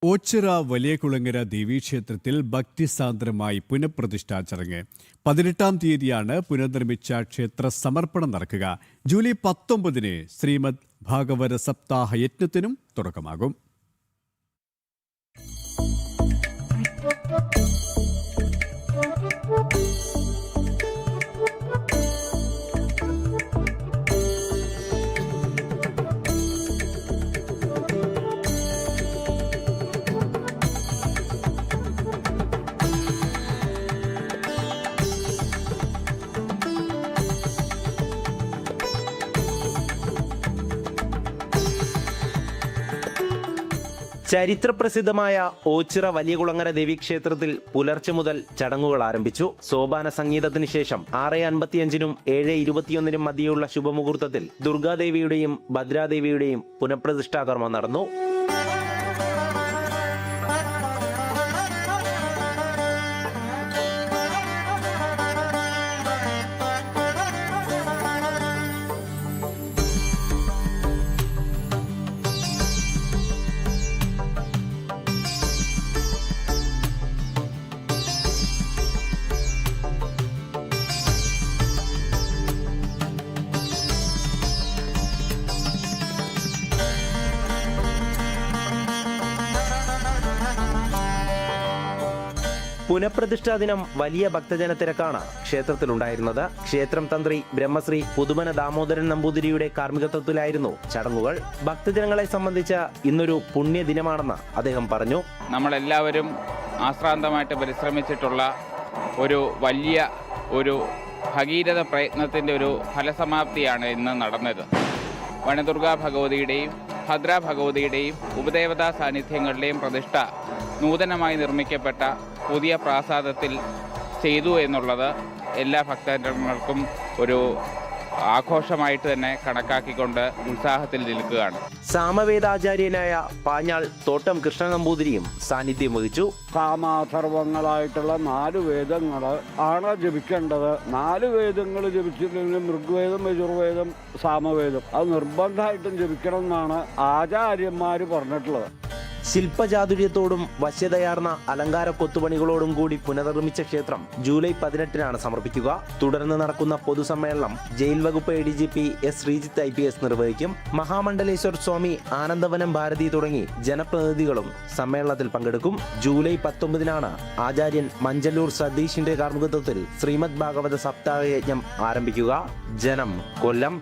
ഓച്ചിറ വലിയകുളങ്ങര ദേവീക്ഷേത്രത്തിൽ ഭക്തിസാന്ദ്രമായി പുനഃപ്രതിഷ്ഠാ ചടങ്ങ് 18-ാം തീയതിയാണ് പുനർനിർമ്മിച്ച ക്ഷേത്ര സമർപ്പണം നടക്കുക. ജൂലൈ 19-ന് ശ്രീമദ് ഭാഗവത സപ്താഹ യജ്ഞത്തിനും തുടക്കമാകും. ചരിത്രപ്രസിദ്ധമായ ഓച്ചിറ വലിയകുളങ്ങര ദേവീക്ഷേത്രത്തിൽ പുലർച്ചെ മുതൽ ചടങ്ങുകൾ ആരംഭിച്ചു. സോപാന സംഗീതത്തിന് ശേഷം 6:55-നും 7:21-നും മധ്യയുള്ള ശുഭമുഹൂർത്തത്തിൽ ദുർഗാദേവിയുടെയും ഭദ്രാദേവിയുടെയും പുനഃപ്രതിഷ്ഠാകർമ്മം നടന്നു. പുനഃപ്രതിഷ്ഠാ ദിനം വലിയ ഭക്തജന തിരക്കാണ് ക്ഷേത്രത്തിലുണ്ടായിരുന്നത്. ക്ഷേത്രം തന്ത്രി ബ്രഹ്മശ്രീ പുതുമന ദാമോദരൻ നമ്പൂതിരിയുടെ കാർമ്മികത്വത്തിലായിരുന്നു ചടങ്ങുകൾ. ഭക്തജനങ്ങളെ സംബന്ധിച്ച ഇന്നൊരു പുണ്യദിനമാണെന്ന് അദ്ദേഹം പറഞ്ഞു. നമ്മളെല്ലാവരും ആശ്രാന്തമായിട്ട് പരിശ്രമിച്ചിട്ടുള്ള ഒരു വലിയ ഭഗീരഥ പ്രയത്നത്തിൻ്റെ ഒരു ഫലസമാപ്തിയാണ് ഇന്ന് നടന്നത്. വനദുർഗാ ഭഗവതിയുടെയും ഭദ്രാ ഭഗവതിയുടെയും ഉപദേവതാ സാന്നിധ്യങ്ങളുടെയും പ്രതിഷ്ഠ നൂതനമായി നിർമ്മിക്കപ്പെട്ട പുതിയ പ്രാസാദത്തിൽ ചെയ്തു എന്നുള്ളത് എല്ലാ ഭക്തജനങ്ങൾക്കും ഒരു ആഘോഷമായിട്ട് തന്നെ കണക്കാക്കിക്കൊണ്ട് ഉത്സാഹത്തിൽ നിൽക്കുകയാണ്. സാമവേദാചാര്യനായ പാഞ്ഞാൾ തോട്ടം കൃഷ്ണ നമ്പൂതിരിയും സാന്നിധ്യം വഹിച്ചു. കാമാഥർവങ്ങളായിട്ടുള്ള 4 വേദങ്ങൾ ആണ് ജപിക്കേണ്ടത്. 4 വേദങ്ങൾ ജപിച്ചില്ലെങ്കിൽ ഋഗ്വേദം, യജുർവേദം, സാമവേദം അത് നിർബന്ധമായിട്ടും ജപിക്കണം എന്നാണ് ആചാര്യന്മാർ പറഞ്ഞിട്ടുള്ളത്. ശില്പചാതുര്യത്തോടും വശ്യതയാർന്ന അലങ്കാര കൊത്തുപണികളോടും കൂടി പുനർനിർമ്മിച്ച ക്ഷേത്രം ജൂലൈ 18-നാണ് സമർപ്പിക്കുക. തുടർന്ന് നടക്കുന്ന പൊതുസമ്മേളനം ജയിൽ വകുപ്പ് ADGP S. ശ്രീജിത്ത് IPS നിർവഹിക്കും. മഹാമണ്ഡലേശ്വർ സ്വാമി, ആനന്ദവനം ഭാരതി തുടങ്ങി ജനപ്രതിനിധികളും സമ്മേളനത്തിൽ പങ്കെടുക്കും. ജൂലൈ 19-നാണ് ആചാര്യൻ മഞ്ചല്ലൂർ സതീഷിന്റെ കാർമ്മികത്വത്തിൽ ശ്രീമദ് ഭാഗവത സപ്താഹ യജ്ഞം ആരംഭിക്കുക. ജനം, കൊല്ലം.